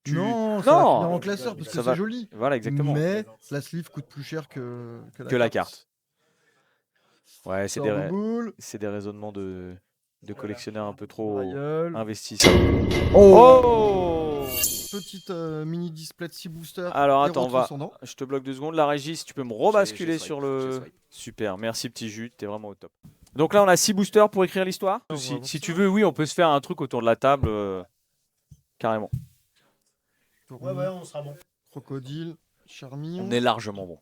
Non, ça va finir Non! en classeur parce que Ça c'est va. joli. Voilà, exactement. Mais la sleeve coûte plus cher que Que la carte. Ouais, c'est Sort de boule. des raisonnements de collectionneurs un peu trop Brailleul. investis. Oh! Oh! Petite mini display de 6 boosters. Alors Et attends, retranscendant. je te bloque 2 secondes. La régie, si tu peux me rebasculer sur le... Super, merci petit jus, t'es vraiment au top. Donc là, on a 6 boosters pour écrire l'histoire. Si tu veux, oui, on peut se faire un truc autour de la table, carrément. Ouais, on sera bon. Crocodile, Charmillon. On est largement bon.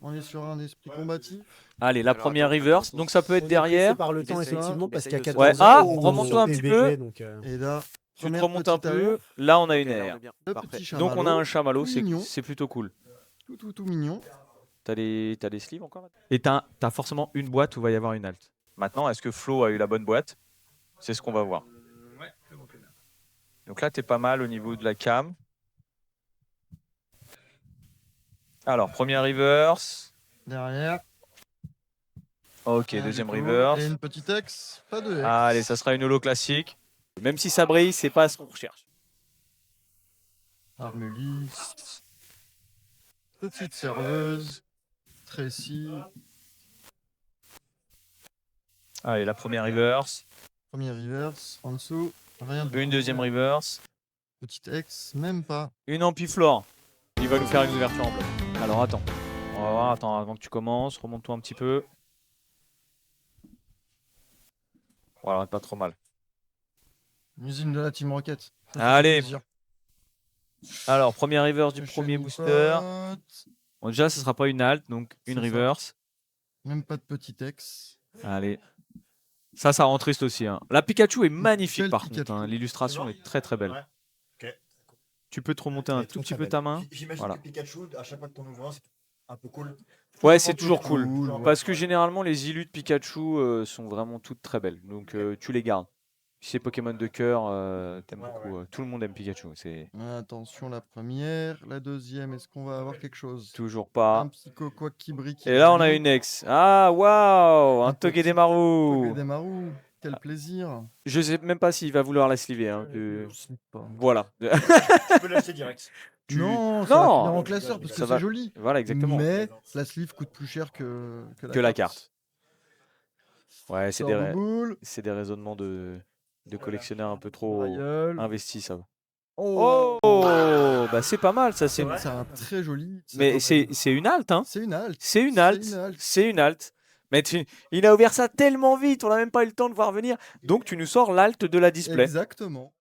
On est sur un esprit combatif. Allez, la première reverse, donc ça peut être derrière. Par le temps, effectivement, parce qu'il y a 14 Ouais, heures, remonte-toi un petit peu. Et là, Tu te remontes un peu. Là, on a une air. le petit chamallow. Donc on a un chamallow, Tout mignon. c'est plutôt cool. Tout mignon. T'as des sleeves encore? Et t'as forcément une boîte où va y avoir une halte. Maintenant, est-ce que Flo a eu la bonne boîte? C'est ce qu'on va voir. Ouais, c'est bon. Donc là, t'es pas mal au niveau de la cam. Alors, première reverse. Derrière. Ok, deuxième reverse. Et une petite X, pas de X. Allez, ça sera une holo classique. Même si ça brille, c'est pas ce qu'on recherche. Armelis. Petite serveuse. Tracy. Allez, la première reverse. Première reverse. En dessous, rien de Une deuxième reverse. Petite X, même pas. Une ampiflore. Il va nous faire une ouverture en bloc. Alors attends. On va voir, attends, avant que tu commences, remonte-toi un petit peu. Voilà, pas trop mal. Usine de la Team Rocket. Allez. Alors, première reverse du premier booster. Bon, déjà, ce sera pas une halte, donc une reverse. Même pas de petit X. Allez. Ça rend triste aussi. Hein. La Pikachu est magnifique par Pikachu. contre. Hein. L'illustration est très très belle. Ouais. Ok. Tu peux te remonter un tout petit peu ta main. J'imagine Voilà. que Pikachu, à chaque fois que t'en ouvres un, c'est un peu cool. Ouais, c'est toujours cool. cool. Parce que généralement, les illus de Pikachu sont vraiment toutes très belles. Donc, tu les gardes. Si c'est Pokémon de cœur, t'aimes beaucoup. Tout le monde aime Pikachu. C'est Attention, la première. La deuxième, est-ce qu'on va avoir quelque chose? toujours pas. Un petit coco qui brille. Et là, on a une ex. Ah, waouh! Un Togedemaru! Togedemaru. Quel plaisir. Je sais même pas s'il va vouloir la sliver. Hein. Je sais pas. Voilà. Tu peux l'acheter direct. Non, ça va Non. finir en classeur parce que Ça va. c'est joli. Voilà, exactement. Mais la sleeve coûte plus cher que la carte. Ouais, c'est Sort de boule. des raisonnements de collectionneurs un peu trop Brailleul. investis, ça va. Oh, Bah c'est pas mal, ça. C'est un très joli. Mais c'est une halte, hein. C'est une halte. C'est une halte. C'est une halte. Mais il a ouvert ça tellement vite, on n'a même pas eu le temps de voir venir. Donc tu nous sors l'halte de la display. Exactement.